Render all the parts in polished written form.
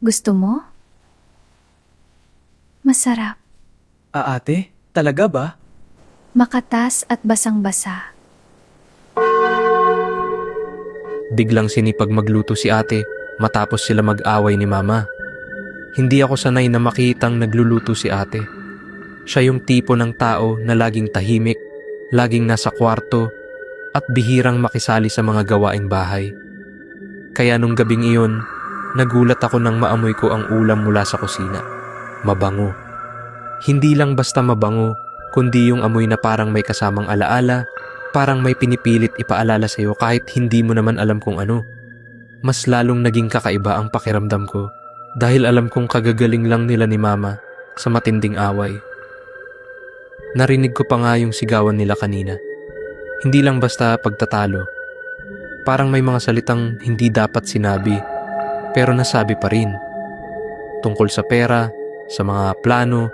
Gusto mo? Masarap. Ate? Talaga ba? Makatas at basang-basa. Biglang sinipag magluto si ate matapos sila mag-away ni mama. Hindi ako sanay na makitang nagluluto si ate. Siya yung tipo ng tao na laging tahimik, laging nasa kwarto, at bihirang makisali sa mga gawaing bahay. Kaya nung gabing iyon, nagulat ako nang maamoy ko ang ulam mula sa kusina. Mabango. Hindi lang basta mabango, kundi yung amoy na parang may kasamang alaala, parang may pinipilit ipaalala sa'yo kahit hindi mo naman alam kung ano. Mas lalong naging kakaiba ang pakiramdam ko dahil alam kong kagagaling lang nila ni mama sa matinding away. Narinig ko pa nga yung sigawan nila kanina. Hindi lang basta pagtatalo. Parang may mga salitang hindi dapat sinabi, pero nasabi pa rin. Tungkol sa pera, sa mga plano,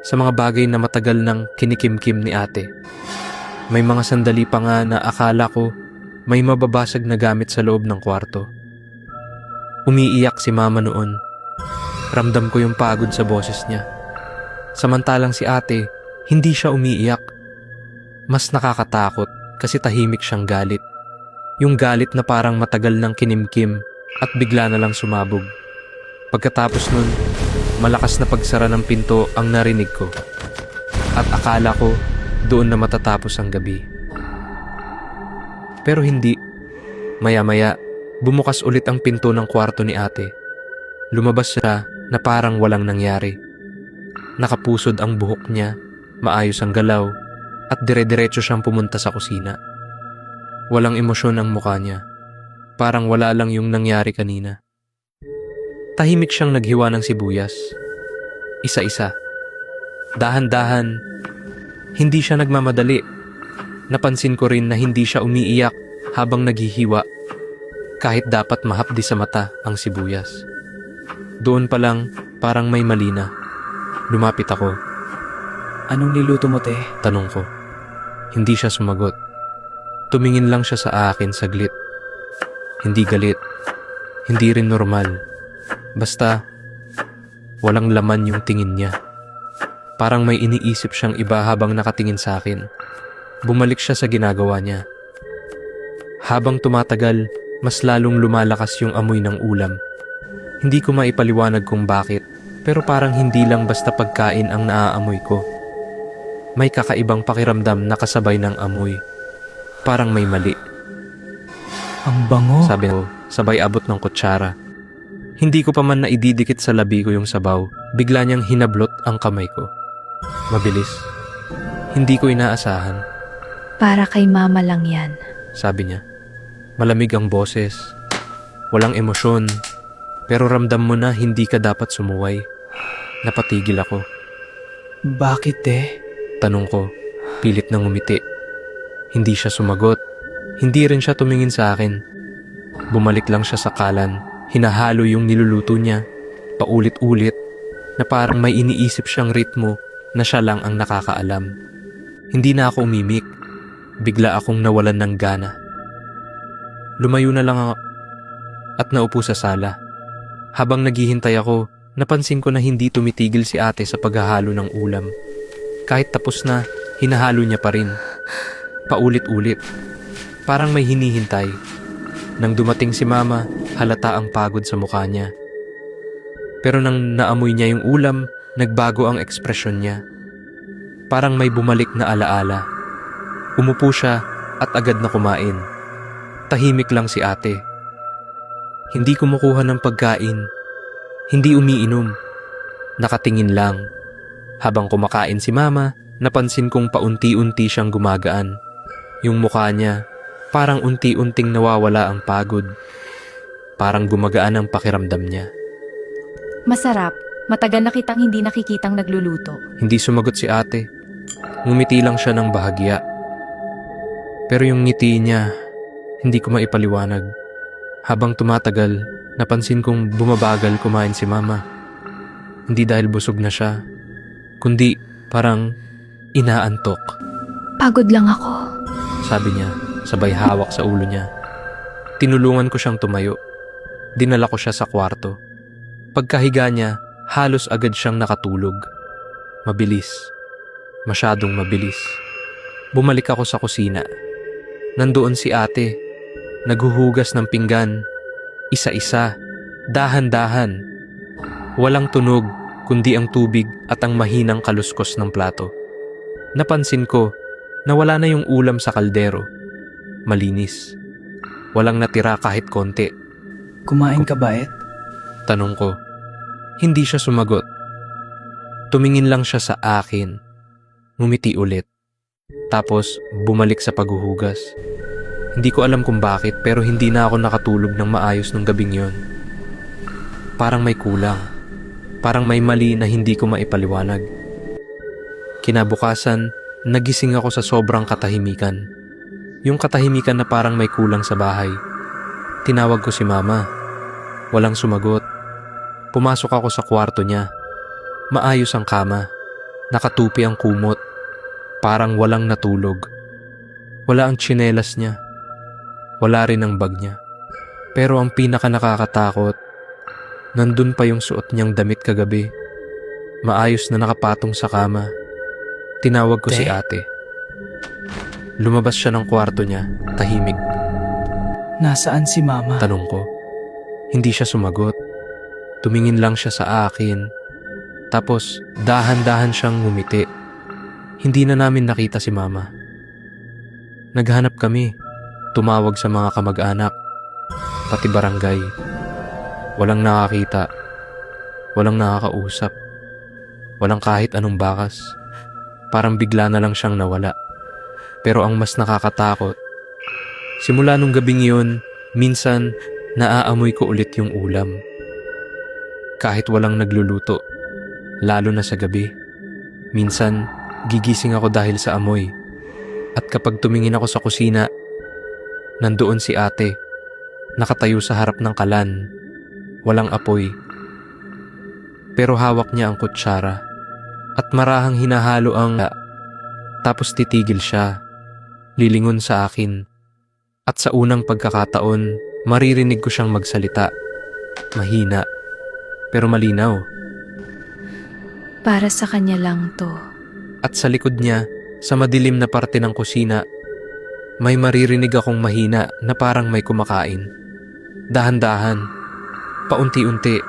sa mga bagay na matagal nang kinikimkim ni ate. May mga sandali pa nga na akala ko may mababasag na gamit sa loob ng kwarto. Umiiyak si mama noon. Ramdam ko yung pagod sa boses niya. Samantalang si ate, hindi siya umiiyak. Mas nakakatakot kasi tahimik siyang galit. Yung galit na parang matagal nang kinimkim at bigla na lang sumabog. Pagkatapos nun, malakas na pagsara ng pinto ang narinig ko. At akala ko doon na matatapos ang gabi. Pero hindi. Maya-maya, bumukas ulit ang pinto ng kwarto ni ate. Lumabas siya na parang walang nangyari. Nakapusod ang buhok niya, maayos ang galaw, at dire-diretso siyang pumunta sa kusina. Walang emosyon ang mukha niya. Parang wala lang yung nangyari kanina. Tahimik siyang naghiwa ng sibuyas. Isa-isa. Dahan-dahan. Hindi siya nagmamadali. Napansin ko rin na hindi siya umiiyak habang naghihiwa. Kahit dapat mahapdi sa mata ang sibuyas. Doon pa lang parang may mali na. Lumapit ako. Anong niluto mo, te? Tanong ko. Hindi siya sumagot. Tumingin lang siya sa akin saglit. Hindi galit. Hindi rin normal. Basta, walang laman yung tingin niya. Parang may iniisip siyang iba habang nakatingin sa akin. Bumalik siya sa ginagawa niya. Habang tumatagal, mas lalong lumalakas yung amoy ng ulam. Hindi ko maipaliwanag kung bakit, pero parang hindi lang basta pagkain ang naaamoy ko. May kakaibang pakiramdam na kasabay ng amoy. Parang may mali. Ang bango. Sabi ko, sabay abot ng kutsara. Hindi ko pa man naididikit sa labi ko yung sabaw, bigla niyang hinablot ang kamay ko. Mabilis. Hindi ko inaasahan, Para kay mama lang yan. sabi niya. Malamig ang boses. Walang emosyon. Pero ramdam mo na hindi ka dapat sumuway. Napatigil ako. Bakit, te? Tanong ko, pilit na ngumiti. Hindi siya sumagot. Hindi rin siya tumingin sa akin. Bumalik lang siya sa kalan. Hinahalo yung niluluto niya. Paulit-ulit. Na parang may iniisip siyang ritmo na siya lang ang nakakaalam. Hindi na ako umimik. Bigla akong nawalan ng gana. Lumayo na lang ako at naupo sa sala. Habang naghihintay ako, napansin ko na hindi tumitigil si ate sa paghahalo ng ulam. Kahit tapos na, hinahalo niya pa rin. Paulit-ulit. Parang may hinihintay. Nang dumating si mama, halata ang pagod sa mukha niya. Pero nang naamoy niya yung ulam, nagbago ang ekspresyon niya. Parang may bumalik na alaala. Umupo siya at agad na kumain. Tahimik lang si ate. Hindi kumukuha ng pagkain. Hindi umiinom. Nakatingin lang. Habang kumakain si mama, napansin kong paunti-unti siyang gumagaan. Yung mukha niya, parang unti-unting nawawala ang pagod. Parang gumagaan ang pakiramdam niya. Masarap. Matagal na kitang hindi nakikitang nagluluto. Hindi sumagot si ate. Ngumiti lang siya ng bahagya. Pero yung ngiti niya, hindi ko maipaliwanag. Habang tumatagal, napansin kong bumabagal kumain si mama. Hindi dahil busog na siya, kundi parang inaantok. Pagod lang ako. Sabi niya, sabay hawak sa ulo niya. Tinulungan ko siyang tumayo. Dinala ko siya sa kwarto. Pagkahiga niya, halos agad siyang nakatulog. Mabilis. Masyadong mabilis. Bumalik ako sa kusina. Nandoon si ate. Naghuhugas ng pinggan. Isa-isa. Dahan-dahan. Walang tunog kundi ang tubig at ang mahinang kaluskos ng plato. Napansin ko na wala na yung ulam sa kaldero. Malinis. Walang natira kahit konti. Kumain ka ba, Et? Tanong ko. Hindi siya sumagot. Tumingin lang siya sa akin. Ngumiti ulit. Tapos bumalik sa paghuhugas. Hindi ko alam kung bakit pero hindi na ako nakatulog ng maayos nung gabing yon. Parang may kulang. Parang may mali na hindi ko maipaliwanag. Kinabukasan, nagising ako sa sobrang katahimikan. Yung katahimikan na parang may kulang sa bahay. Tinawag ko si Mama. Walang sumagot. Pumasok ako sa kwarto niya. Maayos ang kama. Nakatupi ang kumot. Parang walang natulog. Wala ang tsinelas niya. Wala rin ang bag niya. Pero ang pinaka nakakatakot, nandun pa yung suot niyang damit kagabi. Maayos na nakapatong sa kama. Tinawag ko si ate. Lumabas siya ng kwarto niya, tahimik. Nasaan si Mama? Tanong ko. Hindi siya sumagot. Tumingin lang siya sa akin. Tapos dahan-dahan siyang ngumiti. Hindi na namin nakita si Mama. Naghanap kami. Tumawag sa mga kamag-anak. Pati barangay. Walang nakakita. Walang nakakausap. Walang kahit anong bakas. Parang bigla na lang siyang nawala. Pero ang mas nakakatakot, simula nung gabing yun, minsan naaamoy ko ulit yung ulam. Kahit walang nagluluto, lalo na sa gabi. Minsan, gigising ako dahil sa amoy. At kapag tumingin ako sa kusina, nandoon si ate, nakatayo sa harap ng kalan, walang apoy. Pero hawak niya ang kutsara at marahang hinahalo ang tapos titigil siya, lilingon sa akin. At sa unang pagkakataon, maririnig ko siyang magsalita. Mahina, pero malinaw. Para sa kanya lang to. At sa likod niya, sa madilim na parte ng kusina, may maririnig akong mahina na parang may kumakain. Dahan-dahan, paunti-unti,